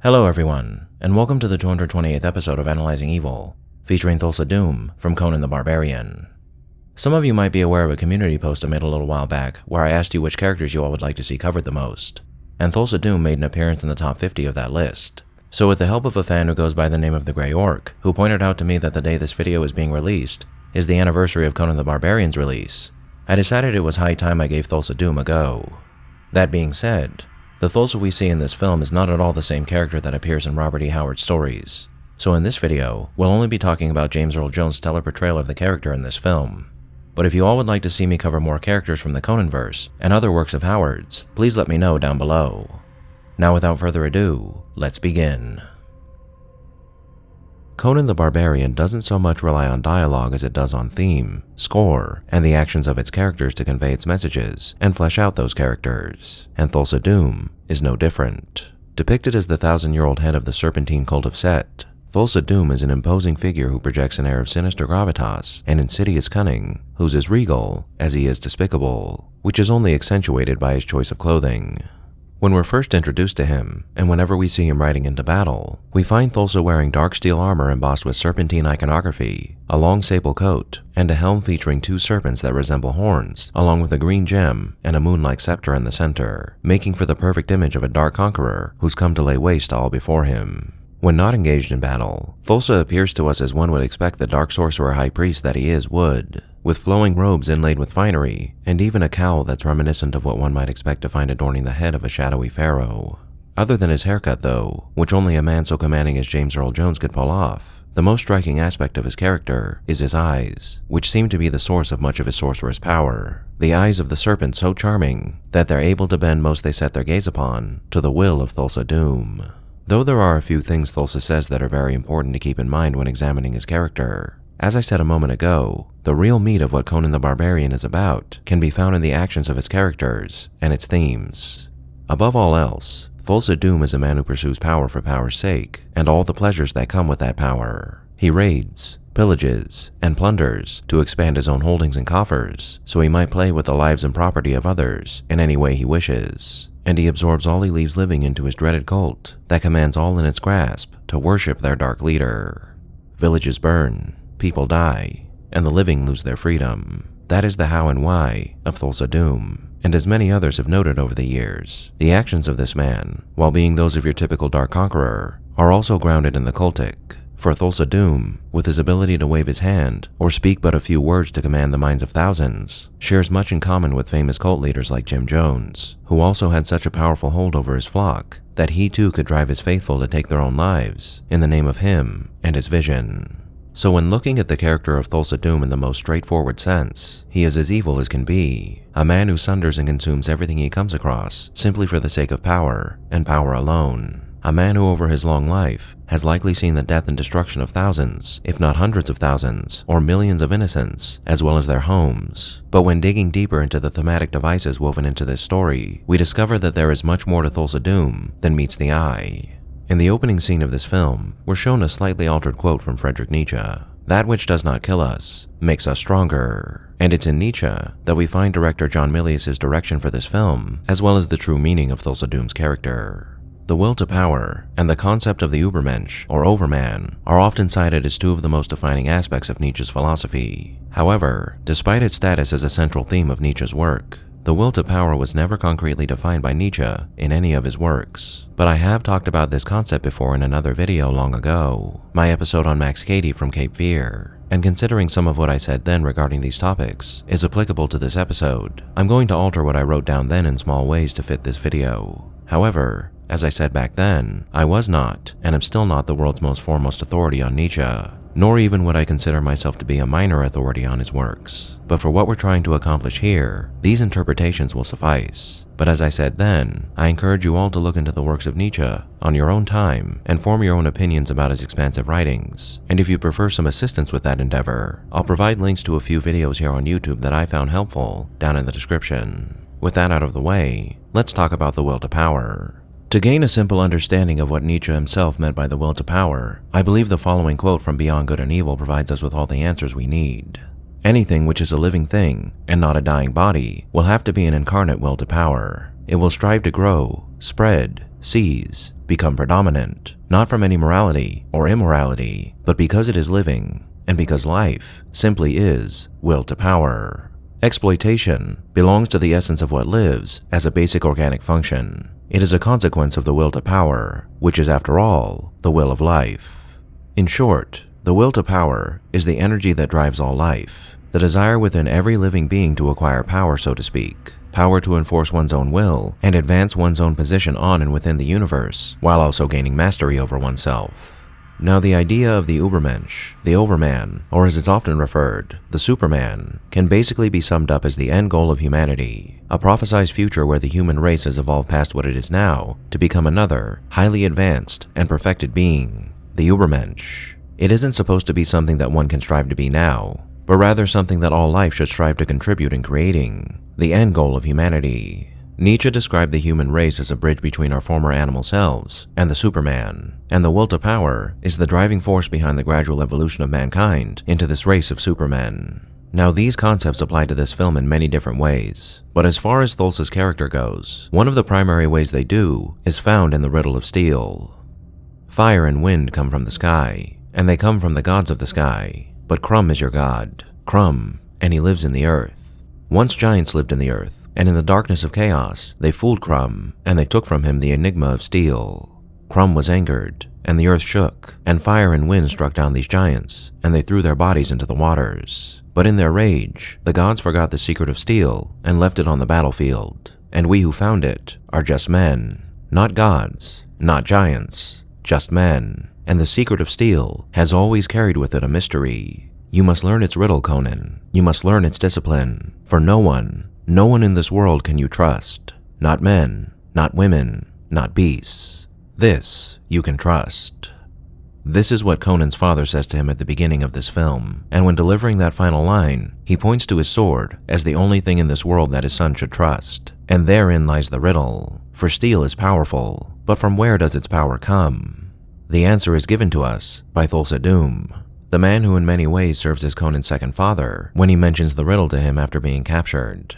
Hello everyone, and welcome to the 228th episode of Analyzing Evil, featuring Thulsa Doom from Conan the Barbarian. Some of you might be aware of a community post I made a little while back where I asked you which characters you all would like to see covered the most, and Thulsa Doom made an appearance in the top 50 of that list. So with the help of a fan who goes by the name of the Grey Orc, who pointed out to me that the day this video is being released is the anniversary of Conan the Barbarian's release, I decided it was high time I gave Thulsa Doom a go. That being said, the Thulsa we see in this film is not at all the same character that appears in Robert E. Howard's stories, so in this video, we'll only be talking about James Earl Jones' stellar portrayal of the character in this film. But if you all would like to see me cover more characters from the Conanverse and other works of Howard's, please let me know down below. Now without further ado, let's begin. Conan the Barbarian doesn't so much rely on dialogue as it does on theme, score, and the actions of its characters to convey its messages and flesh out those characters, and Thulsa Doom is no different. Depicted as the 1,000-year-old head of the Serpentine cult of Set, Thulsa Doom is an imposing figure who projects an air of sinister gravitas and insidious cunning, who's as regal as he is despicable, which is only accentuated by his choice of clothing. When we're first introduced to him, and whenever we see him riding into battle, we find Thulsa wearing dark steel armor embossed with serpentine iconography, a long sable coat, and a helm featuring two serpents that resemble horns, along with a green gem and a moon-like scepter in the center, making for the perfect image of a dark conqueror who's come to lay waste to all before him. When not engaged in battle, Thulsa appears to us as one would expect the dark sorcerer high priest that he is would, with flowing robes inlaid with finery, and even a cowl that's reminiscent of what one might expect to find adorning the head of a shadowy pharaoh. Other than his haircut though, which only a man so commanding as James Earl Jones could pull off, the most striking aspect of his character is his eyes, which seem to be the source of much of his sorcerous power. The eyes of the serpent so charming that they're able to bend most they set their gaze upon to the will of Thulsa Doom. Though there are a few things Thulsa says that are very important to keep in mind when examining his character, as I said a moment ago, the real meat of what Conan the Barbarian is about can be found in the actions of its characters and its themes. Above all else, Thulsa Doom is a man who pursues power for power's sake, and all the pleasures that come with that power. He raids, pillages, and plunders to expand his own holdings and coffers, so he might play with the lives and property of others in any way he wishes. And he absorbs all he leaves living into his dreaded cult that commands all in its grasp to worship their dark leader. Villages burn, people die, and the living lose their freedom. That is the how and why of Thulsa Doom, and as many others have noted over the years, the actions of this man, while being those of your typical dark conqueror, are also grounded in the cultic. For Thulsa Doom, with his ability to wave his hand or speak but a few words to command the minds of thousands, shares much in common with famous cult leaders like Jim Jones, who also had such a powerful hold over his flock that he too could drive his faithful to take their own lives in the name of him and his vision. So when looking at the character of Thulsa Doom in the most straightforward sense, he is as evil as can be, a man who sunders and consumes everything he comes across simply for the sake of power, and power alone. A man who over his long life has likely seen the death and destruction of thousands, if not hundreds of thousands, or millions of innocents, as well as their homes. But when digging deeper into the thematic devices woven into this story, we discover that there is much more to Thulsa Doom than meets the eye. In the opening scene of this film, we're shown a slightly altered quote from Friedrich Nietzsche. "That which does not kill us makes us stronger." And it's in Nietzsche that we find director John Milius's direction for this film, as well as the true meaning of Thulsa Doom's character. The will to power and the concept of the Übermensch, or overman, are often cited as two of the most defining aspects of Nietzsche's philosophy. However, despite its status as a central theme of Nietzsche's work, the will to power was never concretely defined by Nietzsche in any of his works. But I have talked about this concept before in another video long ago, my episode on Max Cady from Cape Fear. And considering some of what I said then regarding these topics is applicable to this episode, I'm going to alter what I wrote down then in small ways to fit this video. However, as I said back then, I was not, and am still not, the world's most foremost authority on Nietzsche, nor even would I consider myself to be a minor authority on his works. But for what we're trying to accomplish here, these interpretations will suffice. But as I said then, I encourage you all to look into the works of Nietzsche on your own time and form your own opinions about his expansive writings. And if you prefer some assistance with that endeavor, I'll provide links to a few videos here on YouTube that I found helpful down in the description. With that out of the way, let's talk about the will to power. To gain a simple understanding of what Nietzsche himself meant by the will to power, I believe the following quote from Beyond Good and Evil provides us with all the answers we need. "Anything which is a living thing, and not a dying body, will have to be an incarnate will to power. it will strive to grow, spread, seize, become predominant, not from any morality or immorality, but because it is living, and because life simply is will to power. Exploitation belongs to the essence of what lives as a basic organic function. It is a consequence of the will to power, which is, after all, the will of life. In short, the will to power is the energy that drives all life, the desire within every living being to acquire power, so to speak, power to enforce one's own will and advance one's own position on and within the universe, while also gaining mastery over oneself. Now, the idea of the Übermensch, the overman, or as it's often referred, the Superman, can basically be summed up as the end goal of humanity, a prophesized future where the human race has evolved past what it is now to become another, highly advanced and perfected being, the Übermensch. It isn't supposed to be something that one can strive to be now, but rather something that all life should strive to contribute in creating, the end goal of humanity. Nietzsche described the human race as a bridge between our former animal selves and the Superman, and the will to power is the driving force behind the gradual evolution of mankind into this race of supermen. Now, these concepts apply to this film in many different ways, but as far as Thulsa's character goes, one of the primary ways they do is found in the riddle of steel. Fire and wind come from the sky, and they come from the gods of the sky, but Crum is your god, Crum, and he lives in the earth. Once giants lived in the earth, and in the darkness of chaos, they fooled Crum, and they took from him the enigma of steel. Crum was angered, and the earth shook, and fire and wind struck down these giants, and they threw their bodies into the waters. But in their rage, the gods forgot the secret of steel and left it on the battlefield, and we who found it are just men, not gods, not giants, just men, and the secret of steel has always carried with it a mystery. You must learn its riddle, Conan. You must learn its discipline, for no one in this world can you trust. Not men, not women, not beasts. This you can trust. This is what Conan's father says to him at the beginning of this film, and when delivering that final line, he points to his sword as the only thing in this world that his son should trust. And therein lies the riddle, for steel is powerful, but from where does its power come? The answer is given to us by Thulsa Doom, the man who in many ways serves as Conan's second father when he mentions the riddle to him after being captured.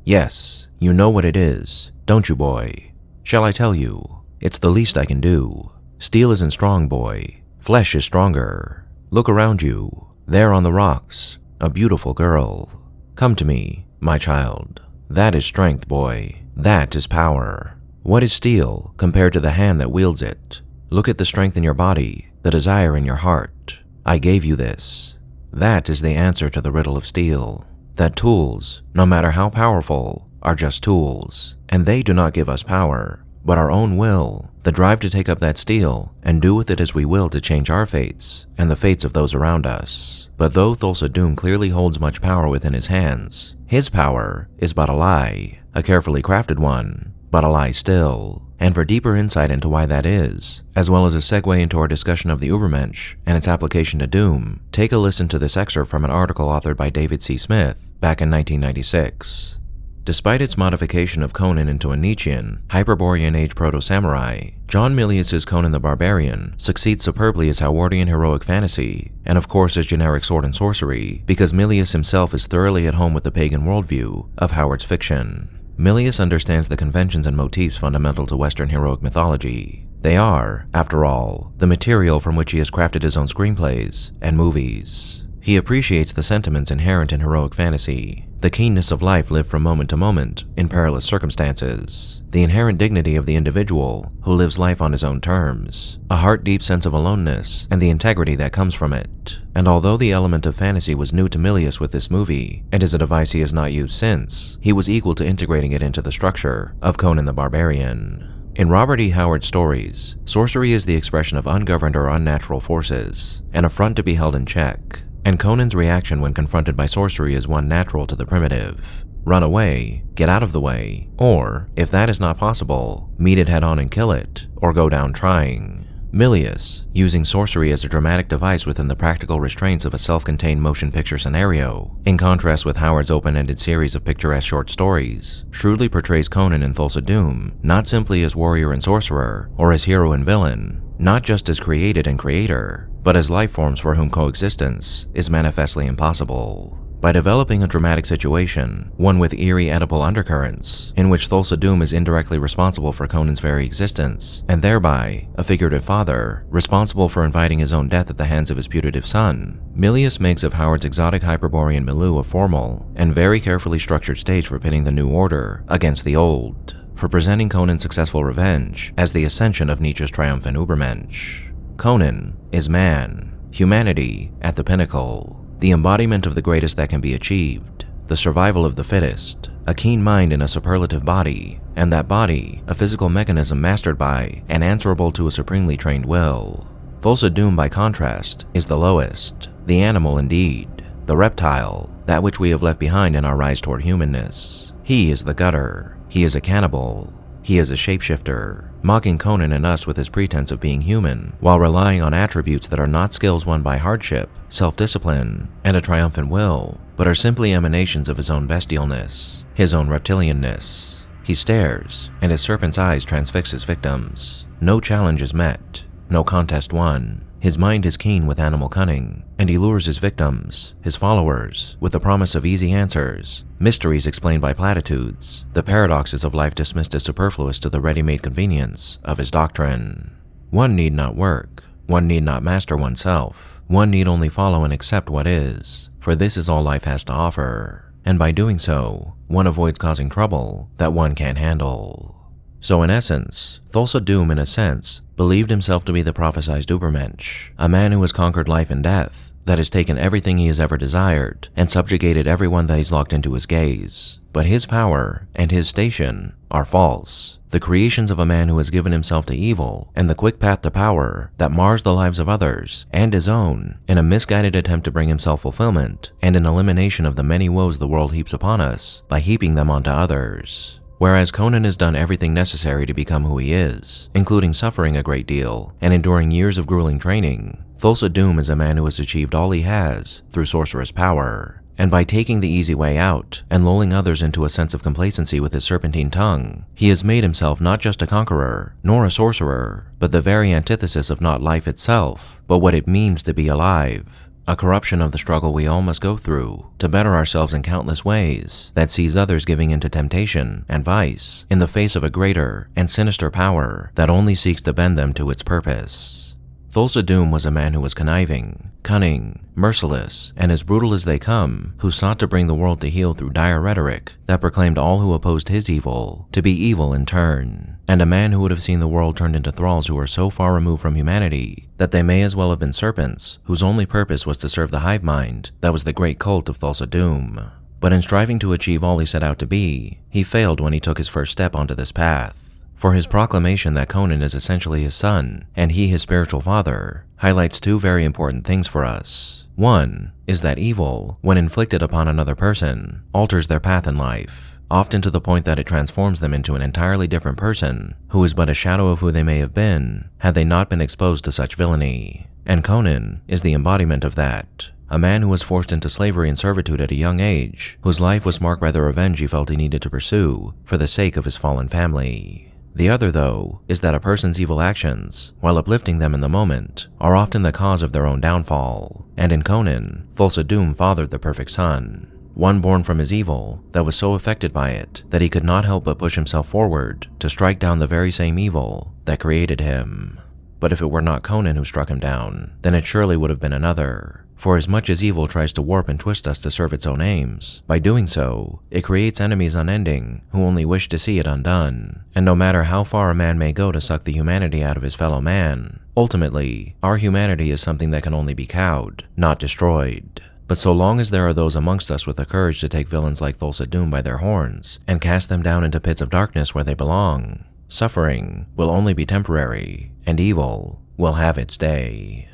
Yes, you know what it is, don't you, boy? Shall I tell you? It's the least I can do. Steel isn't strong, boy. Flesh is stronger. Look around you. There on the rocks, a beautiful girl. Come to me, my child. That is strength, boy. That is power. What is steel compared to the hand that wields it? Look at the strength in your body, the desire in your heart. I gave you this. That is the answer to the riddle of steel. That tools, no matter how powerful, are just tools, and they do not give us power, but our own will, the drive to take up that steel and do with it as we will to change our fates and the fates of those around us. But though Thulsa Doom clearly holds much power within his hands, his power is but a lie, a carefully crafted one, but a lie still. And for deeper insight into why that is, as well as a segue into our discussion of the Übermensch and its application to Doom, take a listen to this excerpt from an article authored by David C. Smith back in 1996. Despite its modification of Conan into a Nietzschean, Hyperborean age proto-samurai, John Milius's Conan the Barbarian succeeds superbly as Howardian heroic fantasy, and of course as generic sword and sorcery, because Milius himself is thoroughly at home with the pagan worldview of Howard's fiction. Milius understands the conventions and motifs fundamental to Western heroic mythology. They are, after all, the material from which he has crafted his own screenplays and movies. He appreciates the sentiments inherent in heroic fantasy, the keenness of life lived from moment to moment in perilous circumstances, the inherent dignity of the individual who lives life on his own terms, a heart-deep sense of aloneness, and the integrity that comes from it. And although the element of fantasy was new to Milius with this movie, and is a device he has not used since, he was equal to integrating it into the structure of Conan the Barbarian. In Robert E. Howard's stories, sorcery is the expression of ungoverned or unnatural forces, an affront to be held in check, and Conan's reaction when confronted by sorcery is one natural to the primitive. Run away, get out of the way, or, if that is not possible, meet it head on and kill it, or go down trying. Milius, using sorcery as a dramatic device within the practical restraints of a self-contained motion picture scenario, in contrast with Howard's open-ended series of picturesque short stories, shrewdly portrays Conan in Thulsa Doom not simply as warrior and sorcerer, or as hero and villain, not just as created and creator, but as life forms for whom coexistence is manifestly impossible. by developing a dramatic situation, one with eerie Oedipal undercurrents, in which Thulsa Doom is indirectly responsible for Conan's very existence, and thereby a figurative father, responsible for inviting his own death at the hands of his putative son. Milius makes of Howard's exotic Hyperborean milieu a formal and very carefully structured stage for pitting the new order against the old, for presenting Conan's successful revenge as the ascension of Nietzsche's triumphant Übermensch. Conan is man, humanity at the pinnacle, the embodiment of the greatest that can be achieved, the survival of the fittest, a keen mind in a superlative body, and that body a physical mechanism mastered by and answerable to a supremely trained will. Thulsa Doom, by contrast, is the lowest, the animal indeed, the reptile, that which we have left behind in our rise toward humanness. He is the gutter. He is a cannibal. He is a shapeshifter, mocking Conan and us with his pretense of being human, while relying on attributes that are not skills won by hardship, self-discipline, and a triumphant will, but are simply emanations of his own bestialness, his own reptilianness. He stares, and his serpent's eyes transfix his victims. No challenge is met, no contest won. His mind is keen with animal cunning, and he lures his victims, his followers, with the promise of easy answers, mysteries explained by platitudes, the paradoxes of life dismissed as superfluous to the ready-made convenience of his doctrine. One need not work, one need not master oneself, one need only follow and accept what is, for this is all life has to offer, and by doing so, one avoids causing trouble that one can't handle. So in essence, Thulsa Doom, in a sense, believed himself to be the prophesied Übermensch, a man who has conquered life and death, that has taken everything he has ever desired, and subjugated everyone that he's locked into his gaze. But his power and his station are false, the creations of a man who has given himself to evil, and the quick path to power that mars the lives of others and his own in a misguided attempt to bring himself fulfillment, and an elimination of the many woes the world heaps upon us by heaping them onto others. Whereas Conan has done everything necessary to become who he is, including suffering a great deal and enduring years of grueling training, Thulsa Doom is a man who has achieved all he has through sorcerous power, and by taking the easy way out and lulling others into a sense of complacency with his serpentine tongue, he has made himself not just a conqueror, nor a sorcerer, but the very antithesis of not life itself, but what it means to be alive. A corruption of the struggle we all must go through to better ourselves in countless ways that sees others giving into temptation and vice in the face of a greater and sinister power that only seeks to bend them to its purpose. Thulsa Doom was a man who was conniving, cunning, merciless, and as brutal as they come, who sought to bring the world to heel through dire rhetoric that proclaimed all who opposed his evil to be evil in turn, and a man who would have seen the world turned into thralls who were so far removed from humanity that they may as well have been serpents whose only purpose was to serve the hive mind that was the great cult of Thulsa Doom. But in striving to achieve all he set out to be, he failed when he took his first step onto this path. For his proclamation that Conan is essentially his son, and he his spiritual father, highlights two very important things for us. One is that evil, when inflicted upon another person, alters their path in life, often to the point that it transforms them into an entirely different person, who is but a shadow of who they may have been, had they not been exposed to such villainy. And Conan is the embodiment of that. A man who was forced into slavery and servitude at a young age, whose life was marked by the revenge he felt he needed to pursue for the sake of his fallen family. The other, though, is that a person's evil actions, while uplifting them in the moment, are often the cause of their own downfall. And in Conan, Thulsa Doom fathered the perfect son, one born from his evil that was so affected by it that he could not help but push himself forward to strike down the very same evil that created him. But if it were not Conan who struck him down, then it surely would have been another. For as much as evil tries to warp and twist us to serve its own aims, by doing so, it creates enemies unending who only wish to see it undone. And no matter how far a man may go to suck the humanity out of his fellow man, ultimately, our humanity is something that can only be cowed, not destroyed. But so long as there are those amongst us with the courage to take villains like Thulsa Doom by their horns and cast them down into pits of darkness where they belong, suffering will only be temporary, and evil will have its day.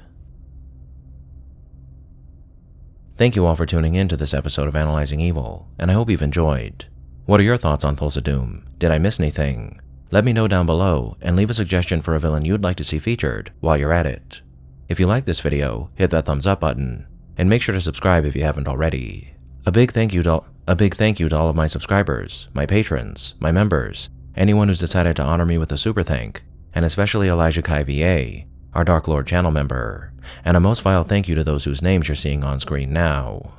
Thank you all for tuning in to this episode of Analyzing Evil, and I hope you've enjoyed. What are your thoughts on Thulsa Doom? Did I miss anything? Let me know down below and leave a suggestion for a villain you'd like to see featured while you're at it. If you like this video, hit that thumbs up button, and make sure to subscribe if you haven't already. A big thank you to all of my subscribers, my patrons, my members, anyone who's decided to honor me with a super thank, and especially Elijah Kai VA, our Dark Lord channel member, and a most vile thank you to those whose names you're seeing on screen now.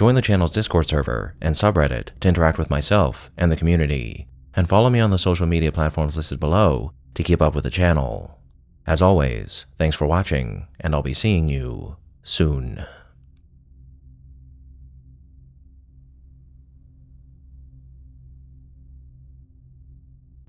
Join the channel's Discord server and subreddit to interact with myself and the community, and follow me on the social media platforms listed below to keep up with the channel. As always, thanks for watching, and I'll be seeing you soon.